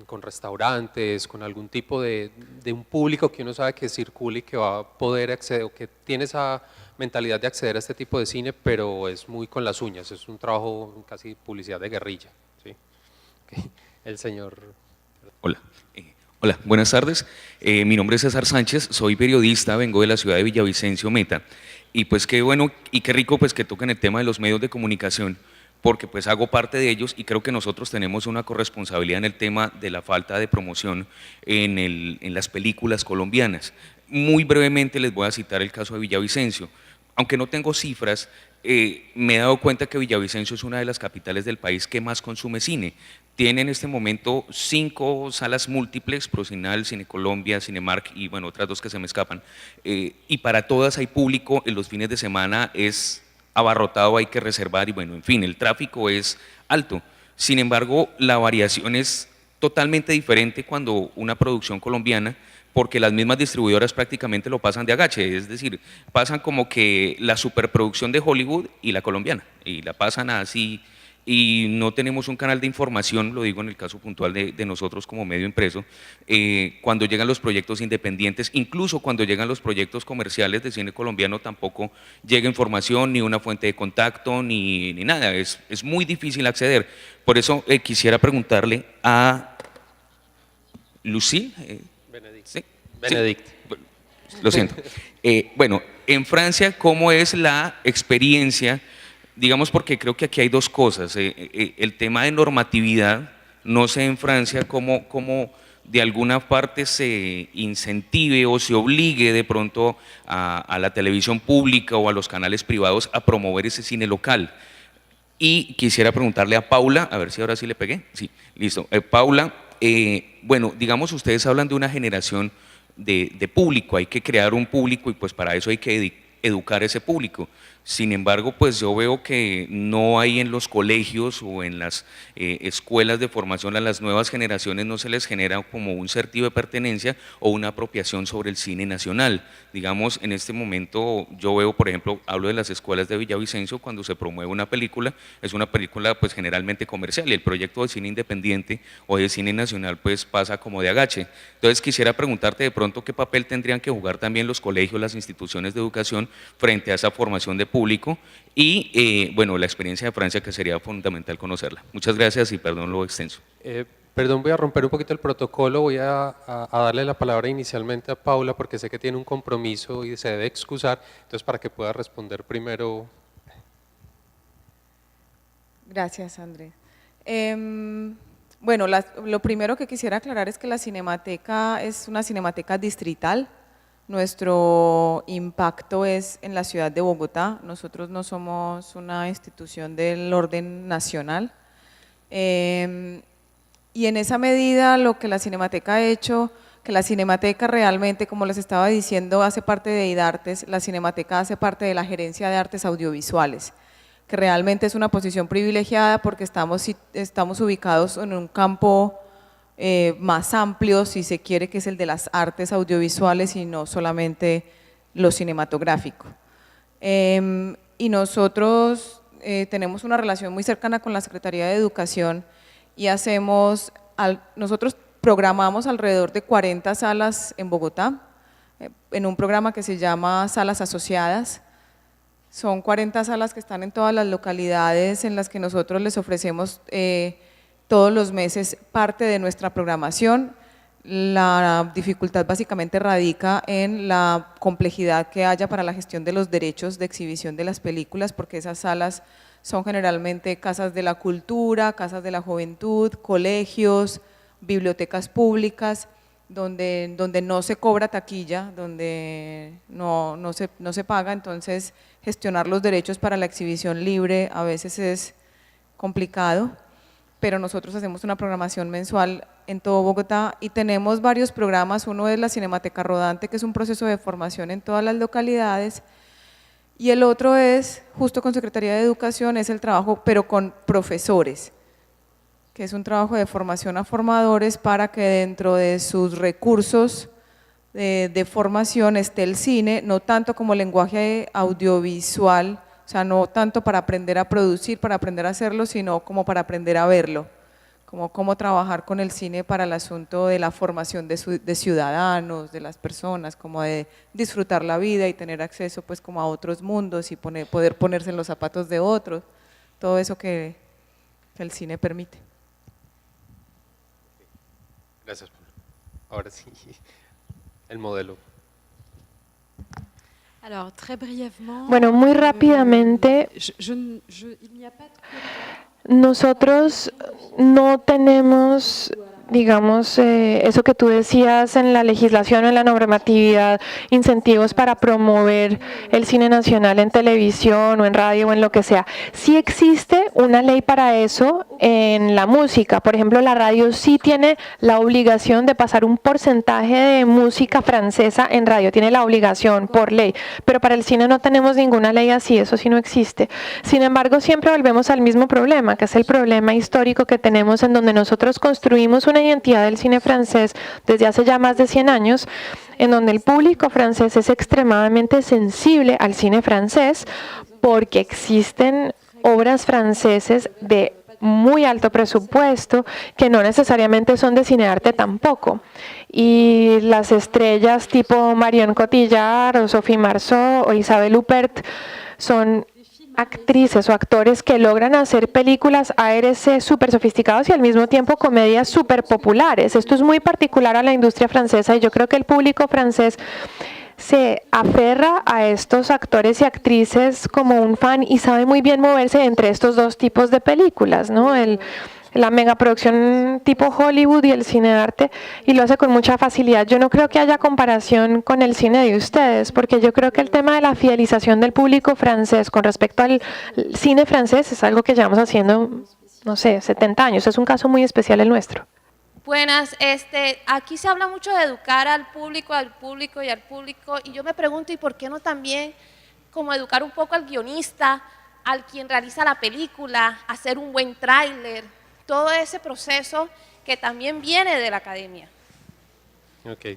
con restaurantes, con algún tipo de un público que uno sabe que circula y que va a poder acceder, o que tiene esa mentalidad de acceder a este tipo de cine, pero es muy con las uñas, es un trabajo casi publicidad de guerrilla. ¿Sí? Okay. El señor... Hola. Hola, buenas tardes. Mi nombre es César Sánchez, soy periodista, vengo de la ciudad de Villavicencio, Meta, y pues qué bueno y qué rico pues que toquen el tema de los medios de comunicación, porque pues hago parte de ellos y creo que nosotros tenemos una corresponsabilidad en el tema de la falta de promoción en las películas colombianas. Muy brevemente les voy a citar el caso de Villavicencio. Aunque no tengo cifras, me he dado cuenta que Villavicencio es una de las capitales del país que más consume cine. Tiene en este momento 5 salas múltiples, Procinal, Cine Colombia, Cinemark y bueno, otras 2 que se me escapan. Y para todas hay público, en los fines de semana es abarrotado, hay que reservar y bueno, en fin, el tráfico es alto. Sin embargo, la variación es totalmente diferente cuando una producción colombiana, porque las mismas distribuidoras prácticamente lo pasan de agache, es decir, pasan como que la superproducción de Hollywood y la colombiana, y la pasan así, y no tenemos un canal de información, lo digo en el caso puntual de nosotros como medio impreso, cuando llegan los proyectos independientes, incluso cuando llegan los proyectos comerciales de cine colombiano tampoco llega información, ni una fuente de contacto, ni nada, es muy difícil acceder. Por eso quisiera preguntarle a Lucille, ¿Sí? Benedict. Sí. Lo siento. Bueno, en Francia, ¿cómo es la experiencia? Digamos, porque creo que aquí hay 2 cosas. El tema de normatividad, no sé en Francia cómo de alguna parte se incentive o se obligue de pronto a la televisión pública o a los canales privados a promover ese cine local. Y quisiera preguntarle a Paula, a ver si ahora sí le pegué. Sí, listo. Paula, bueno, digamos, ustedes hablan de una generación de público, hay que crear un público y pues para eso hay que educar ese público. Sin embargo, pues yo veo que no hay en los colegios o en las escuelas de formación a las nuevas generaciones, no se les genera como un sentido de pertenencia o una apropiación sobre el cine nacional. Digamos, en este momento yo veo, por ejemplo, hablo de las escuelas de Villavicencio, cuando se promueve una película, es una película pues generalmente comercial y el proyecto de cine independiente o de cine nacional pues pasa como de agache. Entonces quisiera preguntarte de pronto qué papel tendrían que jugar también los colegios, las instituciones de educación frente a esa formación de público y, bueno, la experiencia de Francia, que sería fundamental conocerla. Muchas gracias y perdón lo extenso. Perdón, voy a romper un poquito el protocolo, voy a darle la palabra inicialmente a Paula porque sé que tiene un compromiso y se debe excusar, entonces para que pueda responder primero. Gracias, André. Bueno, lo primero que quisiera aclarar es que la Cinemateca es una cinemateca distrital. Nuestro impacto es en la ciudad de Bogotá. Nosotros no somos una institución del orden nacional. Y en esa medida lo que la Cinemateca ha hecho, que la Cinemateca realmente, como les estaba diciendo, hace parte de IDARTES, la Cinemateca hace parte de la Gerencia de Artes Audiovisuales, que realmente es una posición privilegiada porque estamos ubicados en un campo más amplio, si se quiere, que es el de las artes audiovisuales y no solamente lo cinematográfico. Y nosotros tenemos una relación muy cercana con la Secretaría de Educación y nosotros programamos alrededor de 40 salas en Bogotá, en un programa que se llama Salas Asociadas. Son 40 salas que están en todas las localidades en las que nosotros les ofrecemos todos los meses parte de nuestra programación. La dificultad básicamente radica en la complejidad que haya para la gestión de los derechos de exhibición de las películas, porque esas salas son generalmente casas de la cultura, casas de la juventud, colegios, bibliotecas públicas, donde no se cobra taquilla, donde no se paga, entonces gestionar los derechos para la exhibición libre a veces es complicado, pero nosotros hacemos una programación mensual en todo Bogotá y tenemos varios programas. Uno es la Cinemateca Rodante, que es un proceso de formación en todas las localidades, y el otro es, justo con Secretaría de Educación, es el trabajo, pero con profesores, que es un trabajo de formación a formadores para que dentro de sus recursos de formación esté el cine, no tanto como lenguaje audiovisual, o sea, no tanto para aprender a producir, para aprender a hacerlo, sino como para aprender a verlo, como cómo trabajar con el cine para el asunto de la formación de ciudadanos, de las personas, como de disfrutar la vida y tener acceso pues como a otros mundos y poder ponerse en los zapatos de otros, todo eso que el cine permite. Gracias, Paula. Ahora sí, el modelo. Alors, très brièvement, Bueno, muy rápidamente, il n'y a pas de... nosotros no tenemos, digamos, eso que tú decías en la legislación o en la normatividad, incentivos para promover el cine nacional en televisión o en radio o en lo que sea. Sí existe una ley para eso en la música. Por ejemplo, la radio sí tiene la obligación de pasar un porcentaje de música francesa en radio, tiene la obligación por ley, pero para el cine no tenemos ninguna ley así, eso sí no existe. Sin embargo, siempre volvemos al mismo problema, que es el problema histórico que tenemos en donde nosotros construimos una identidad del cine francés desde hace ya más de 100 años, en donde el público francés es extremadamente sensible al cine francés porque existen obras franceses de muy alto presupuesto que no necesariamente son de cinearte tampoco. Y las estrellas tipo Marion Cotillard o Sophie Marceau o Isabelle Huppert son actrices o actores que logran hacer películas ARC súper sofisticados y al mismo tiempo comedias súper populares. Esto es muy particular a la industria francesa y yo creo que el público francés se aferra a estos actores y actrices como un fan y sabe muy bien moverse entre estos dos tipos de películas, ¿no? La megaproducción tipo Hollywood y el cine de arte, y lo hace con mucha facilidad. Yo no creo que haya comparación con el cine de ustedes, porque yo creo que el tema de la fidelización del público francés con respecto al cine francés es algo que llevamos haciendo, no sé, 70 años. Es un caso muy especial el nuestro. Buenas, aquí se habla mucho de educar al público y yo me pregunto, ¿y por qué no también como educar un poco al guionista, al quien realiza la película, hacer un buen tráiler, todo ese proceso que también viene de la academia? Ok.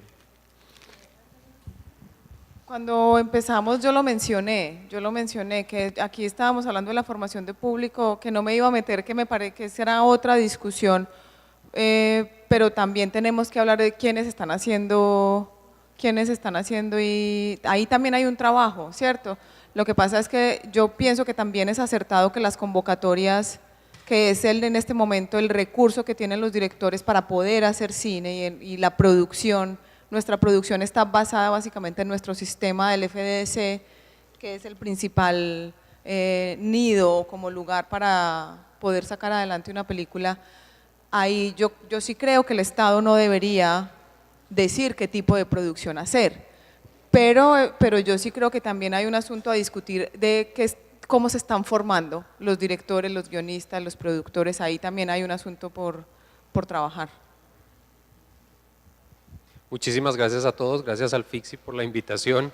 Cuando empezamos yo lo mencioné, que aquí estábamos hablando de la formación de público, que no me iba a meter, que me parece que esa era otra discusión, pero también tenemos que hablar de quiénes están haciendo quiénes están haciendo y ahí también hay un trabajo, ¿cierto? Lo que pasa es que yo pienso que también es acertado que las convocatorias, que es en este momento el recurso que tienen los directores para poder hacer cine y la producción, nuestra producción está basada básicamente en nuestro sistema del FDC, que es el principal nido como lugar para poder sacar adelante una película. Ahí yo sí creo que el Estado no debería decir qué tipo de producción hacer, pero yo sí creo que también hay un asunto a discutir de cómo se están formando los directores, los guionistas, los productores, ahí también hay un asunto por trabajar. Muchísimas gracias a todos, gracias al FICSI por la invitación.